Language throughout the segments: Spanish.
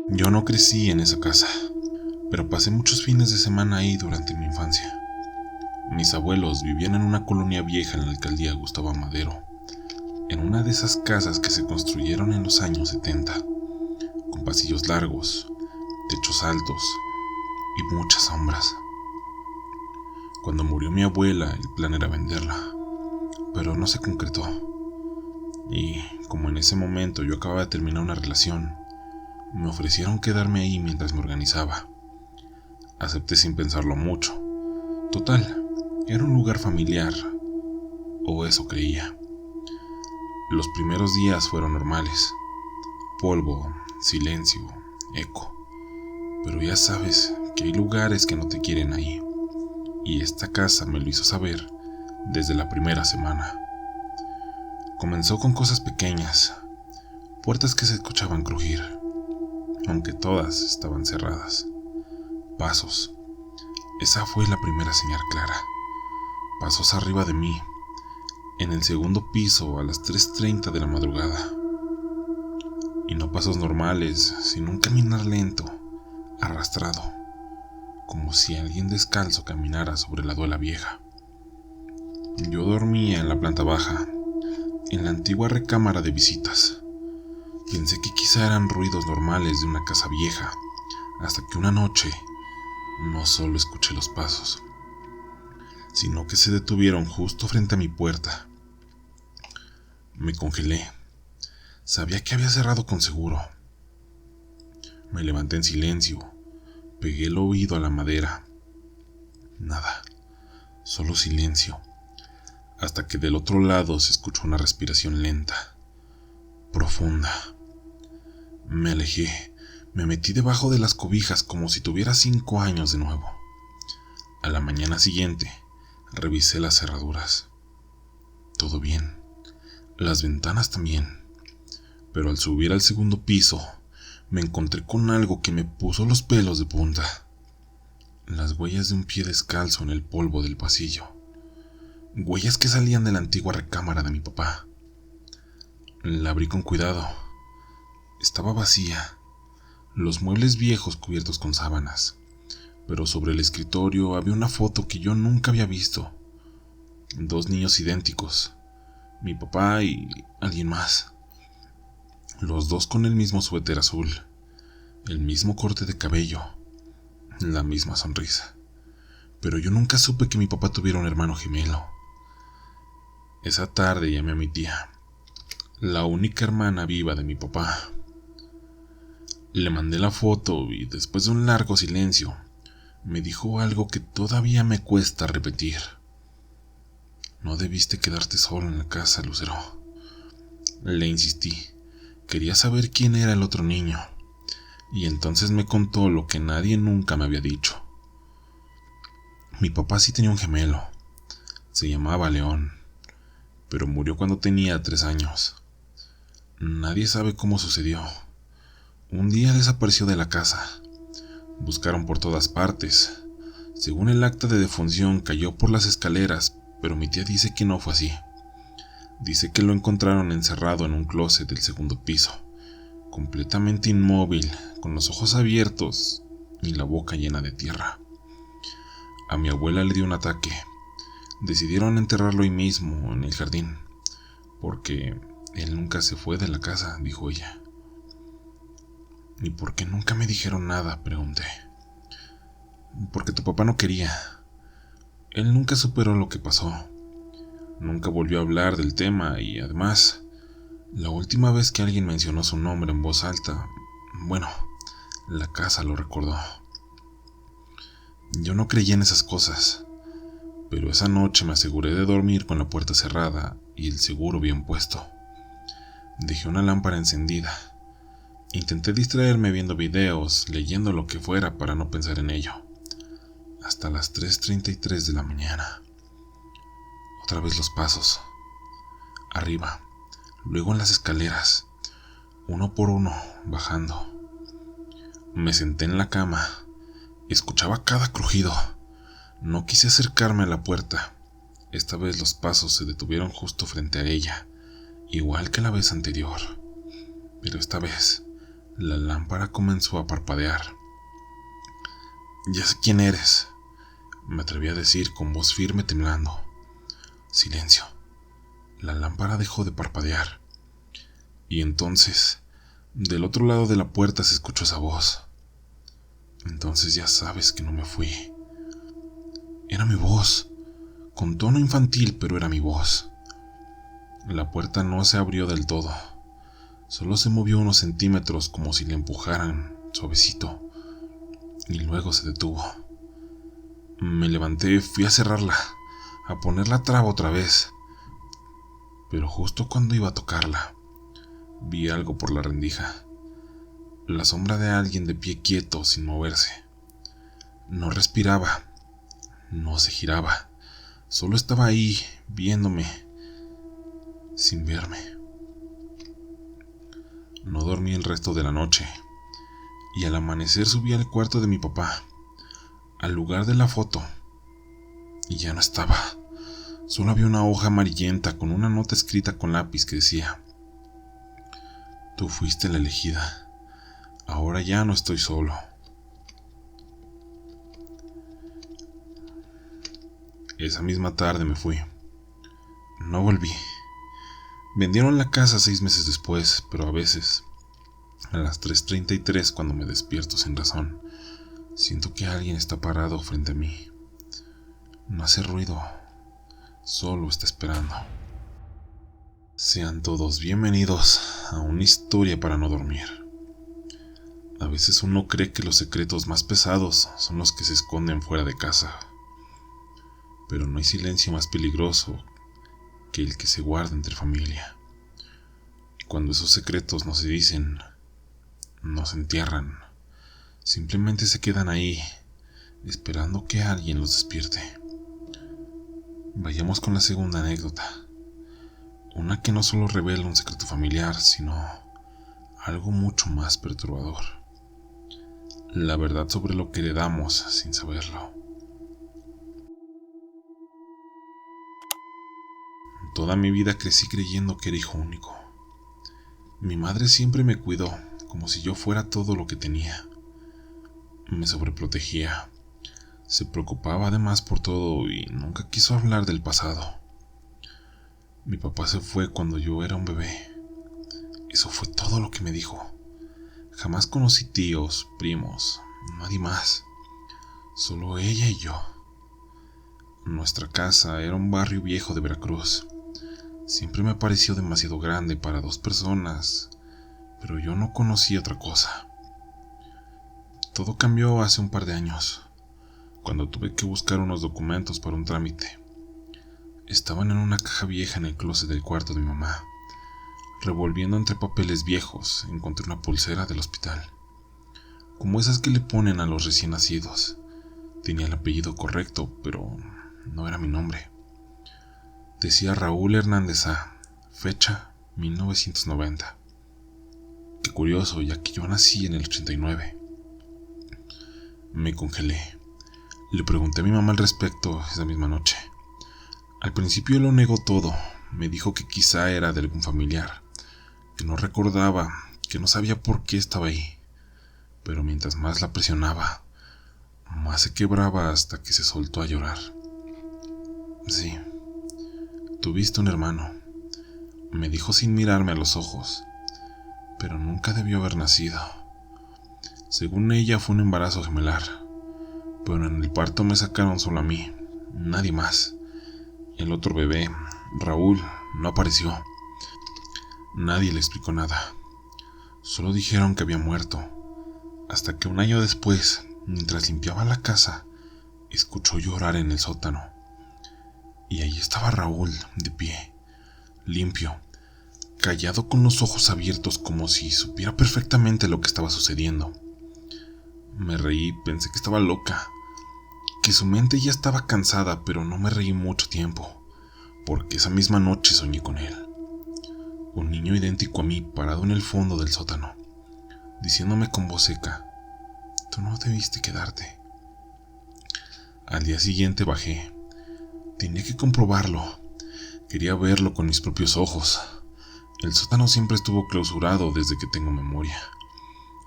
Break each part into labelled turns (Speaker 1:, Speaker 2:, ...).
Speaker 1: Yo no crecí en esa casa, pero pasé muchos fines de semana ahí durante mi infancia. Mis abuelos vivían en una colonia vieja en la alcaldía Gustavo Amadero, en una de esas casas que se construyeron en los años 70, con pasillos largos, techos altos y muchas sombras. Cuando murió mi abuela, el plan era venderla, pero no se concretó. Y como en ese momento yo acababa de terminar una relación, me ofrecieron quedarme ahí mientras me organizaba. Acepté sin pensarlo mucho. Total, era un lugar familiar, o eso creía. Los primeros días fueron normales. Polvo, silencio, eco. Pero ya sabes que hay lugares que no te quieren ahí. Y esta casa me lo hizo saber desde la primera semana. Comenzó con cosas pequeñas, puertas que se escuchaban crujir, aunque todas estaban cerradas. Pasos. Esa fue la primera señal clara. Pasos arriba de mí, en el segundo piso a las 3:30 de la madrugada. Y no pasos normales, sino un caminar lento, arrastrado, como si alguien descalzo caminara sobre la duela vieja. Yo dormía en la planta baja, en la antigua recámara de visitas. Pensé que quizá eran ruidos normales de una casa vieja, hasta que una noche no solo escuché los pasos, sino que se detuvieron justo frente a mi puerta. Me congelé. Sabía que había cerrado con seguro. Me levanté en silencio, pegué el oído a la madera. Nada, solo silencio, hasta que del otro lado se escuchó una respiración lenta, profunda. Me alejé, me metí debajo de las cobijas como si tuviera 5 años de nuevo. A la mañana siguiente, revisé las cerraduras. Todo bien, las ventanas también, pero al subir al segundo piso, me encontré con algo que me puso los pelos de punta. Las huellas de un pie descalzo en el polvo del pasillo. Huellas que salían de la antigua recámara de mi papá. La abrí con cuidado. Estaba vacía, los muebles viejos cubiertos con sábanas, pero sobre el escritorio había una foto que yo nunca había visto. 2 niños idénticos, mi papá y alguien más. Los dos con el mismo suéter azul, el mismo corte de cabello, la misma sonrisa. Pero yo nunca supe que mi papá tuviera un hermano gemelo. Esa tarde llamé a mi tía, la única hermana viva de mi papá. Le mandé la foto y después de un largo silencio, me dijo algo que todavía me cuesta repetir. No debiste quedarte solo en la casa, Lucero. Le insistí. Quería saber quién era el otro niño. Y entonces me contó lo que nadie nunca me había dicho. Mi papá sí tenía un gemelo. Se llamaba León, pero murió cuando tenía 3 años. Nadie sabe cómo sucedió. Un día desapareció de la casa. Buscaron por todas partes. Según el acta de defunción, cayó por las escaleras, pero mi tía dice que no fue así. Dice que lo encontraron encerrado en un closet del segundo piso, completamente inmóvil, con los ojos abiertos y la boca llena de tierra. A mi abuela le dio un ataque. Decidieron enterrarlo ahí mismo, en el jardín, porque él nunca se fue de la casa, dijo ella. ¿Y por qué nunca me dijeron nada?, pregunté. Porque tu papá no quería. Él nunca superó lo que pasó. Nunca volvió a hablar del tema y además, la última vez que alguien mencionó su nombre en voz alta, bueno, la casa lo recordó. Yo no creía en esas cosas, pero esa noche me aseguré de dormir con la puerta cerrada y el seguro bien puesto. Dejé una lámpara encendida. Intenté distraerme viendo videos, leyendo lo que fuera para no pensar en ello. Hasta las 3:33 de la mañana. Otra vez los pasos. Arriba, luego en las escaleras, uno por uno, bajando. Me senté en la cama. Escuchaba cada crujido. No quise acercarme a la puerta. Esta vez los pasos se detuvieron justo frente a ella, igual que la vez anterior. Pero esta vez La lámpara comenzó a parpadear. «Ya sé quién eres», me atreví a decir con voz firme, temblando. Silencio. La lámpara dejó de parpadear. Y entonces, del otro lado de la puerta se escuchó esa voz. «Entonces ya sabes que no me fui». Era mi voz, con tono infantil, pero era mi voz. La puerta no se abrió del todo. Solo se movió unos centímetros como si le empujaran suavecito. Y luego se detuvo. Me levanté, fui a cerrarla, a poner la traba otra vez. Pero justo cuando iba a tocarla, vi algo por la rendija. La sombra de alguien de pie quieto, sin moverse. No respiraba, no se giraba, solo estaba ahí, viéndome, sin verme. No dormí el resto de la noche, y al amanecer subí al cuarto de mi papá, al lugar de la foto, y ya no estaba. Solo había una hoja amarillenta con una nota escrita con lápiz que decía: «Tú fuiste la elegida. Ahora ya no estoy solo». Esa misma tarde me fui. No volví. Vendieron la casa 6 meses después, pero a veces, a las 3:33, cuando me despierto sin razón, siento que alguien está parado frente a mí. No hace ruido, solo está esperando. Sean todos bienvenidos a una historia para no dormir. A veces uno cree que los secretos más pesados son los que se esconden fuera de casa, pero no hay silencio más peligroso que el que se guarda entre familia. Y cuando esos secretos no se dicen, no se entierran, simplemente se quedan ahí, esperando que alguien los despierte. Vayamos con la segunda anécdota, una que no solo revela un secreto familiar, sino algo mucho más perturbador. La verdad sobre lo que heredamos sin saberlo. Toda mi vida crecí creyendo que era hijo único. Mi madre siempre me cuidó, como si yo fuera todo lo que tenía. Me sobreprotegía. Se preocupaba además por todo y nunca quiso hablar del pasado. Mi papá se fue cuando yo era un bebé. Eso fue todo lo que me dijo. Jamás conocí tíos, primos, nadie más. Solo ella y yo. Nuestra casa era un barrio viejo de Veracruz. Siempre me pareció demasiado grande para 2 personas, pero yo no conocía otra cosa. Todo cambió hace un par de años, cuando tuve que buscar unos documentos para un trámite. Estaban en una caja vieja en el closet del cuarto de mi mamá. Revolviendo entre papeles viejos, encontré una pulsera del hospital, como esas que le ponen a los recién nacidos. Tenía el apellido correcto, pero no era mi nombre. Decía Raúl Hernández A., fecha 1990. Qué curioso, ya que yo nací en el 89. Me congelé. Le pregunté a mi mamá al respecto esa misma noche. Al principio lo negó todo. Me dijo que quizá era de algún familiar, que no recordaba, que no sabía por qué estaba ahí. Pero mientras más la presionaba, más se quebraba hasta que se soltó a llorar. Sí, tuviste un hermano, me dijo sin mirarme a los ojos, pero nunca debió haber nacido. Según ella fue un embarazo gemelar, pero en el parto me sacaron solo a mí, nadie más. El otro bebé, Raúl, no apareció. Nadie le explicó nada. Solo dijeron que había muerto, hasta que un año después, mientras limpiaba la casa, escuchó llorar en el sótano. Y ahí estaba Raúl, de pie, limpio, callado con los ojos abiertos como si supiera perfectamente lo que estaba sucediendo. Me reí, pensé que estaba loca, que su mente ya estaba cansada, pero no me reí mucho tiempo, porque esa misma noche soñé con él. Un niño idéntico a mí parado en el fondo del sótano, diciéndome con voz seca: «Tú no debiste quedarte». Al día siguiente bajé. Tenía que comprobarlo. Quería verlo con mis propios ojos. El sótano siempre estuvo clausurado desde que tengo memoria.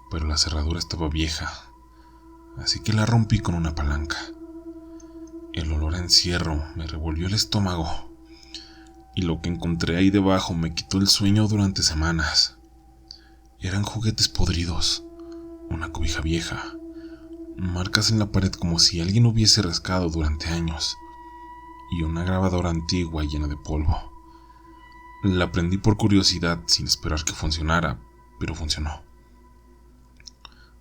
Speaker 1: pero la cerradura estaba vieja, así que la rompí con una palanca. El olor a encierro me revolvió el estómago, y lo que encontré ahí debajo me quitó el sueño durante semanas. Eran juguetes podridos, una cobija vieja, marcas en la pared como si alguien hubiese rascado durante años, y una grabadora antigua llena de polvo. La prendí por curiosidad sin esperar que funcionara, pero funcionó.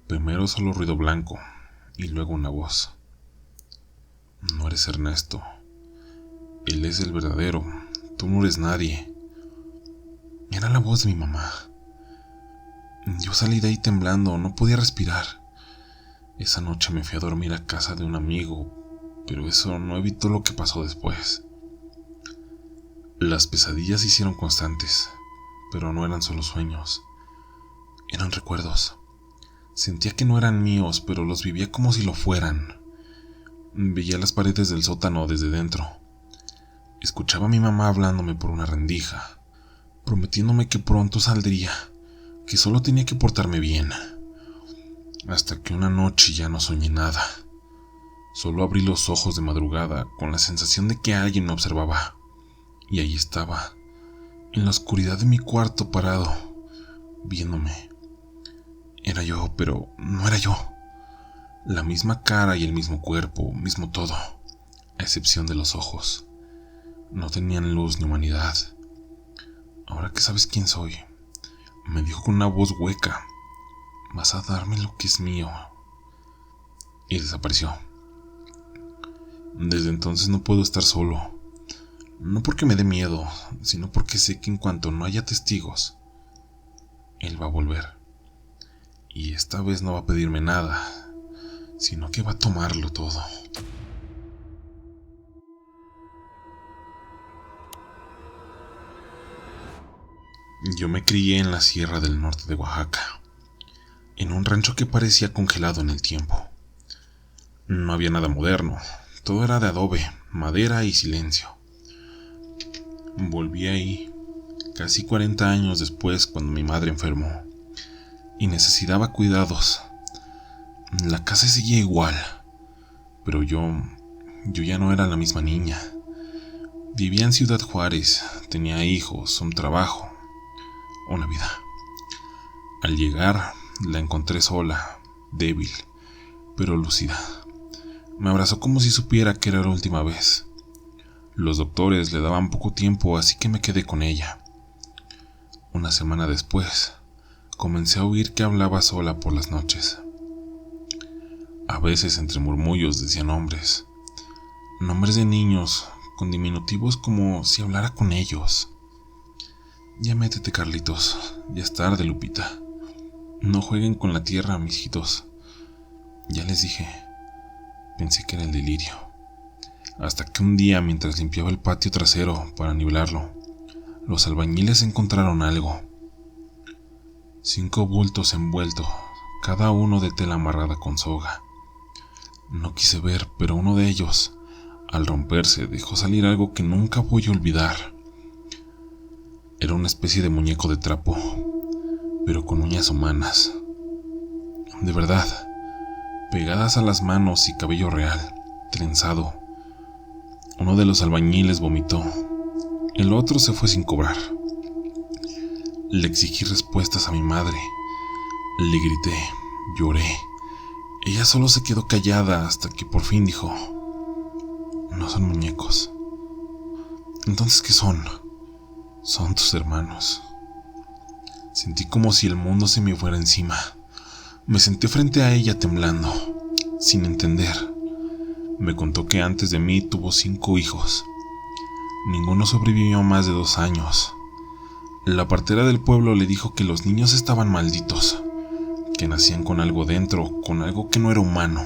Speaker 1: Primero solo ruido blanco, y luego una voz. No eres Ernesto. Él es el verdadero. Tú no eres nadie. Era la voz de mi mamá. Yo salí de ahí temblando, no podía respirar. Esa noche me fui a dormir a casa de un amigo, pero eso no evitó lo que pasó después. Las pesadillas se hicieron constantes, pero no eran solo sueños. Eran recuerdos. Sentía que no eran míos, pero los vivía como si lo fueran. Veía las paredes del sótano desde dentro. Escuchaba a mi mamá hablándome por una rendija, prometiéndome que pronto saldría, que solo tenía que portarme bien. Hasta que una noche ya no soñé nada. Solo abrí los ojos de madrugada con la sensación de que alguien me observaba. Y ahí estaba, en la oscuridad de mi cuarto parado, viéndome. Era yo, pero no era yo. La misma cara y el mismo cuerpo, mismo todo, a excepción de los ojos. No tenían luz ni humanidad. Ahora que sabes quién soy, me dijo con una voz hueca, vas a darme lo que es mío. Y desapareció. Desde entonces no puedo estar solo. No porque me dé miedo, sino porque sé que en cuanto no haya testigos, él va a volver. Y esta vez no va a pedirme nada, sino que va a tomarlo todo. Yo me crié en la sierra del norte de Oaxaca, en un rancho que parecía congelado en el tiempo. No había nada moderno, todo era de adobe, madera y silencio. Volví ahí, casi 40 años después, cuando mi madre enfermó y necesitaba cuidados. La casa seguía igual, pero yo ya no era la misma niña. Vivía en Ciudad Juárez, tenía hijos, un trabajo, una vida. Al llegar, la encontré sola, débil, pero lúcida. Me abrazó como si supiera que era la última vez. Los doctores le daban poco tiempo, así que me quedé con ella. Una semana después, comencé a oír que hablaba sola por las noches. A veces entre murmullos decía nombres de niños, con diminutivos como si hablara con ellos. Ya métete, Carlitos, ya es tarde, Lupita. No jueguen con la tierra, mijitos. Ya les dije, pensé que era el delirio. Hasta que un día, mientras limpiaba el patio trasero para nivelarlo, los albañiles encontraron algo. 5 bultos envueltos, cada uno de tela amarrada con soga. No quise ver, pero uno de ellos, al romperse, dejó salir algo que nunca voy a olvidar. Era una especie de muñeco de trapo, pero con uñas humanas. De verdad, pegadas a las manos y cabello real, trenzado. Uno de los albañiles vomitó, el otro se fue sin cobrar. Le exigí respuestas a mi madre, le grité, lloré. Ella solo se quedó callada hasta que por fin dijo, no son muñecos. Entonces, ¿qué son? Son tus hermanos. Sentí como si el mundo se me fuera encima. Me senté frente a ella temblando, sin entender. Me contó que antes de mí tuvo 5 hijos. Ninguno sobrevivió más de 2 años. La partera del pueblo le dijo que los niños estaban malditos, que nacían con algo dentro, con algo que no era humano.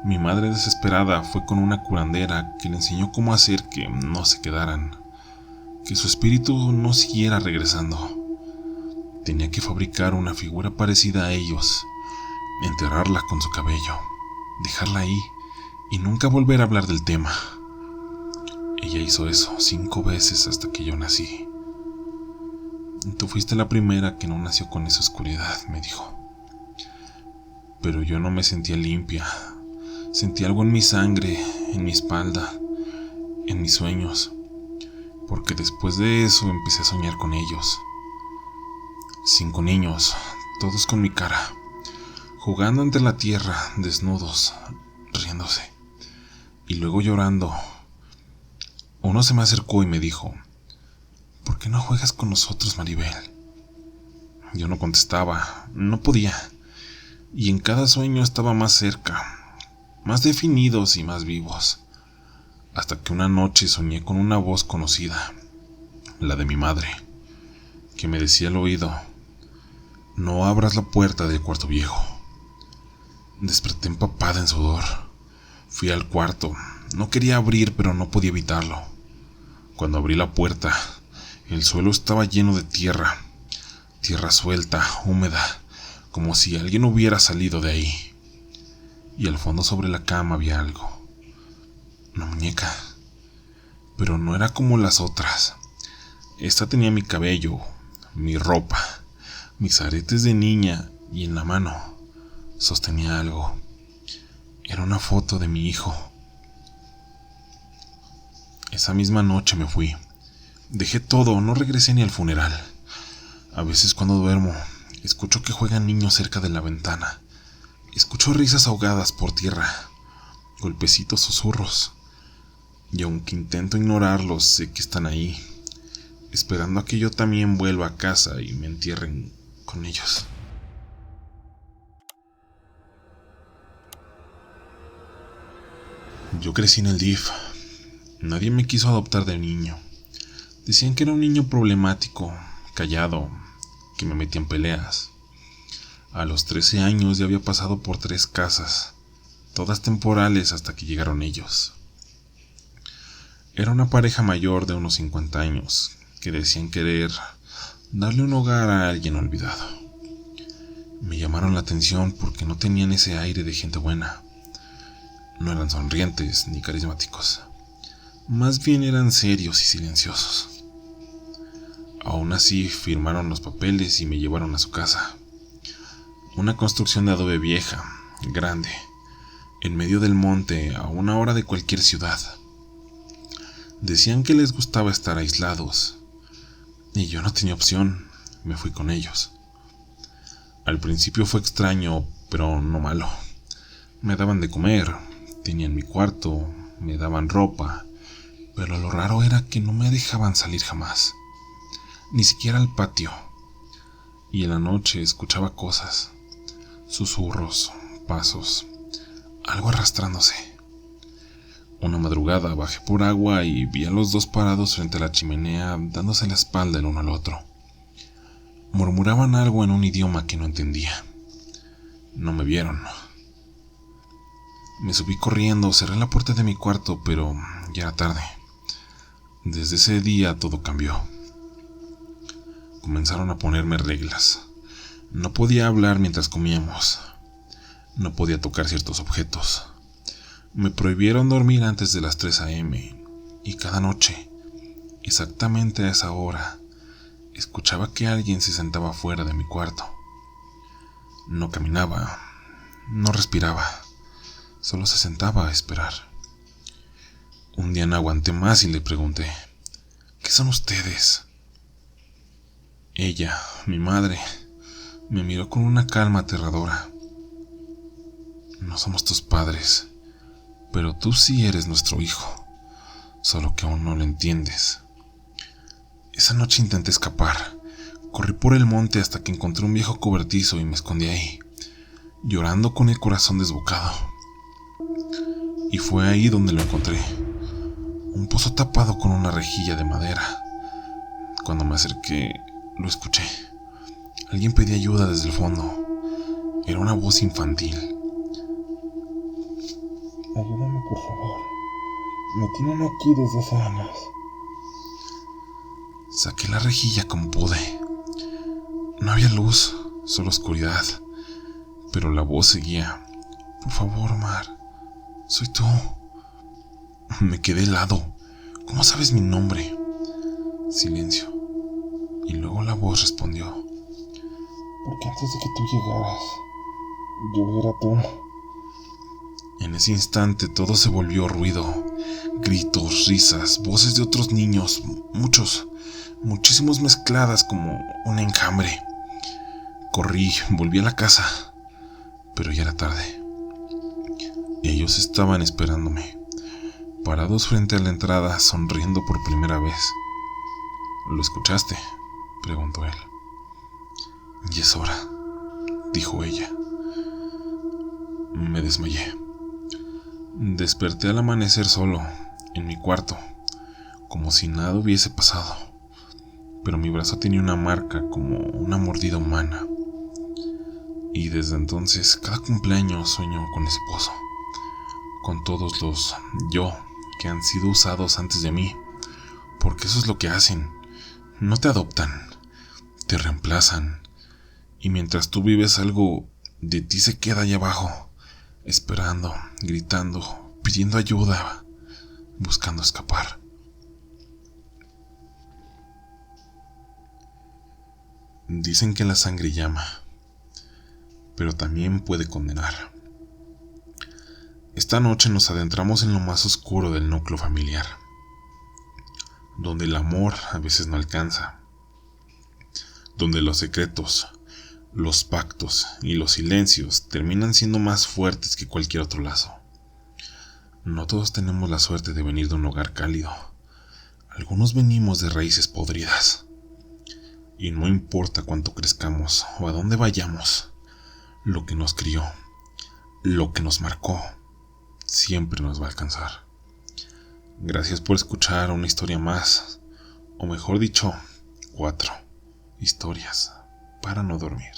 Speaker 1: Mi madre, desesperada, fue con una curandera que le enseñó cómo hacer que no se quedaran, que su espíritu no siguiera regresando. Tenía que fabricar una figura parecida a ellos, enterrarla con su cabello, dejarla ahí y nunca volver a hablar del tema. Ella hizo eso 5 veces hasta que yo nací. Tú fuiste la primera que no nació con esa oscuridad, me dijo. Pero yo no me sentía limpia. Sentí algo en mi sangre, en mi espalda, en mis sueños, porque después de eso empecé a soñar con ellos. 5 niños, todos con mi cara, jugando entre la tierra, desnudos, riéndose, y luego llorando. Uno se me acercó y me dijo: ¿por qué no juegas con nosotros, Maribel? Yo no contestaba, no podía, y en cada sueño estaba más cerca, más definidos y más vivos, hasta que una noche soñé con una voz conocida, la de mi madre, que me decía al oído: no abras la puerta del cuarto viejo. Desperté empapada en sudor. Fui al cuarto. No quería abrir, pero no podía evitarlo. Cuando abrí la puerta, el suelo estaba lleno de tierra. Tierra suelta, húmeda, como si alguien hubiera salido de ahí. Y al fondo sobre la cama había algo. Una muñeca. Pero no era como las otras. Esta tenía mi cabello, mi ropa, mis aretes de niña, y en la mano sostenía algo. Era una foto de mi hijo. Esa misma noche me fui. Dejé todo, no regresé ni al funeral. A veces cuando duermo, escucho que juegan niños cerca de la ventana. Escucho risas ahogadas por tierra, golpecitos, susurros. Y aunque intento ignorarlos, sé que están ahí, esperando a que yo también vuelva a casa y me entierren con ellos. Yo crecí en el DIF. Nadie me quiso adoptar de niño. Decían que era un niño problemático, callado, que me metía en peleas. A los 13 años ya había pasado por 3 casas, todas temporales hasta que llegaron ellos. Era una pareja mayor de unos 50 años, que decían querer darle un hogar a alguien olvidado. Me llamaron la atención porque no tenían ese aire de gente buena. No eran sonrientes ni carismáticos. Más bien eran serios y silenciosos. Aún así firmaron los papeles y me llevaron a su casa. Una construcción de adobe vieja, grande, en medio del monte, a 1 hora de cualquier ciudad. Decían que les gustaba estar aislados, y yo no tenía opción, me fui con ellos. Al principio fue extraño, pero no malo. Me daban de comer, tenían mi cuarto, me daban ropa, pero lo raro era que no me dejaban salir jamás, ni siquiera al patio. Y en la noche escuchaba cosas, susurros, pasos, algo arrastrándose. Una madrugada bajé por agua y vi a los 2 parados frente a la chimenea, dándose la espalda el uno al otro. Murmuraban algo en un idioma que no entendía. No me vieron. Me subí corriendo, cerré la puerta de mi cuarto, pero ya era tarde. Desde ese día todo cambió. Comenzaron a ponerme reglas. No podía hablar mientras comíamos. No podía tocar ciertos objetos. Me prohibieron dormir antes de las 3 a.m. y cada noche, exactamente a esa hora, escuchaba que alguien se sentaba fuera de mi cuarto. No caminaba, no respiraba, solo se sentaba a esperar. Un día no aguanté más y le pregunté: ¿qué son ustedes? Ella, mi madre, me miró con una calma aterradora. No somos tus padres, pero tú sí eres nuestro hijo, solo que aún no lo entiendes. Esa noche intenté escapar. Corrí por el monte hasta que encontré un viejo cobertizo y me escondí ahí, llorando con el corazón desbocado. Y fue ahí donde lo encontré, un pozo tapado con una rejilla de madera. Cuando me acerqué, lo escuché. Alguien pedía ayuda desde el fondo. Era una voz infantil.
Speaker 2: Ayúdame, por favor. Me tienen aquí desde hace años.
Speaker 1: Saqué la rejilla como pude. No había luz, solo oscuridad. Pero la voz seguía. Por favor, Mar. Soy tú. Me quedé helado. ¿Cómo sabes mi nombre? Silencio. Y luego tomó la voz respondió:
Speaker 2: porque antes de que tú llegaras, yo era tú.
Speaker 1: En ese instante todo se volvió ruido, gritos, risas, voces de otros niños, muchísimos mezcladas como un enjambre. Corrí, volví a la casa, pero ya era tarde. Ellos estaban esperándome, parados frente a la entrada, sonriendo por primera vez. ¿Lo escuchaste?, preguntó él. Y es hora, dijo ella. Me desmayé. Desperté al amanecer solo, en mi cuarto, como si nada hubiese pasado, pero mi brazo tenía una marca como una mordida humana. Y desde entonces, cada cumpleaños sueño con ese pozo, con todos los yo que han sido usados antes de mí, porque eso es lo que hacen. No te adoptan, te reemplazan, y mientras tú vives algo de ti se queda allá abajo, esperando, gritando, pidiendo ayuda, buscando escapar. Dicen que la sangre llama, pero también puede condenar. Esta noche nos adentramos en lo más oscuro del núcleo familiar, donde el amor a veces no alcanza, donde los secretos, los pactos y los silencios terminan siendo más fuertes que cualquier otro lazo. No todos tenemos la suerte de venir de un hogar cálido. Algunos venimos de raíces podridas. Y no importa cuánto crezcamos o a dónde vayamos, lo que nos crió, lo que nos marcó, siempre nos va a alcanzar. Gracias por escuchar una historia más, o mejor dicho, 4 historias para no dormir.